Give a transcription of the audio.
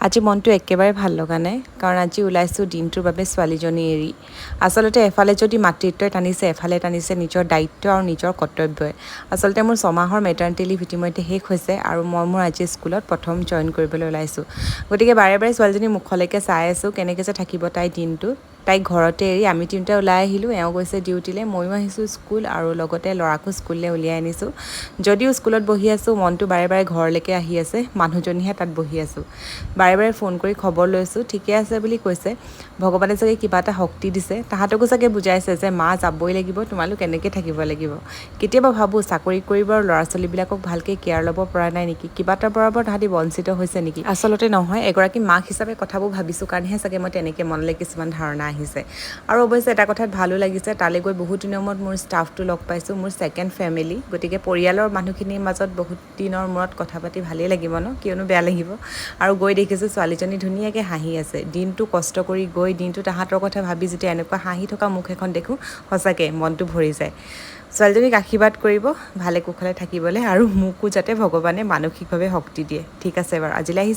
আজি মনটো একেবাৰে ভাল লগা নাই কাৰণ আজি ওলাইছোঁ দিনটোৰ বাবে ছোৱালীজনী এৰি আচলতে এফালে যদি মাতৃত্বই টানিছে এফালে টানিছে নিজৰ দায়িত্ব আৰু নিজৰ কৰ্তব্যই আচলতে মোৰ 6 মাহৰ মেটাৰ্নিটি লিভ ইতিমধ্যে শেষ হৈছে আৰু মই মোৰ আজি স্কুলত প্ৰথম জইন কৰিবলৈ ওলাইছোঁ গতিকে বাৰে বাৰে ছোৱালীজনী মুখলৈকে চাই আছোঁ কেনেকৈ যে থাকিব তাই দিনটো তাইক ঘৰতে এৰি আমি তিনিটা ওলাই আহিলোঁ এওঁ গৈছে ডিউটিলৈ ময়ো আহিছোঁ স্কুল আৰু লগতে ল'ৰাকো স্কুললৈ উলিয়াই আনিছোঁ যদিও স্কুলত বহি আছোঁ মনটো বাৰে বাৰে ঘৰলৈকে আহি আছে মানুহজনীহে তাত বহি আছোঁ বাৰে বাৰে ফোন কৰি খবৰ লৈছোঁ ঠিকে আছে বুলি কৈছে ভগৱানে চাগে কিবা এটা শক্তি দিছে তাহাঁতকো চাগে বুজাইছে যে মা যাবই লাগিব তোমালোক এনেকৈ থাকিব লাগিব কেতিয়াবা ভাবোঁ চাকৰি কৰিব আৰু ল'ৰা ছোৱালীবিলাকক ভালকৈ কেয়াৰ ল'ব পৰা নাই নেকি কিবা এটাৰ পৰা তাহাঁতি বঞ্চিত হৈছে নেকি আচলতে নহয় এগৰাকী মাক হিচাপে কথাবোৰ ভাবিছোঁ কাৰণেহে চাগে মই তেনেকৈ মনলৈ কিছুমান ধাৰণা আহিছে আৰু অৱশ্যে এটা কথাত ভালো লাগিছে তালৈ গৈ বহুত দিনৰ মূৰত মোৰ ষ্টাফটো লগ পাইছোঁ মোৰ ছেকেণ্ড ফেমিলি গতিকে পৰিয়ালৰ মানুহখিনিৰ মাজত বহুত দিনৰ মূৰত কথা পাতি ভালেই লাগিব ন কিয়নো বেয়া লাগিব আৰু গৈ দেখিছোঁ ছোৱালীজনী ধুনীয়াকৈ হাঁহি আছে দিনটো কষ্ট কৰি গৈ দিনটো তাহাঁতৰ কথা ভাবি যেতিয়া এনেকুৱা হাঁহি থকা মুখ এখন দেখোঁ সঁচাকৈ মনটো ভৰি যায় ছোৱালীজনীক আশীৰ্বাদ কৰিব ভালে কুশলে থাকিবলৈ আৰু মোকো যাতে ভগৱানে মানসিকভাৱে শক্তি দিয়ে ঠিক আছে বাৰু আজিলৈ আহিছোঁ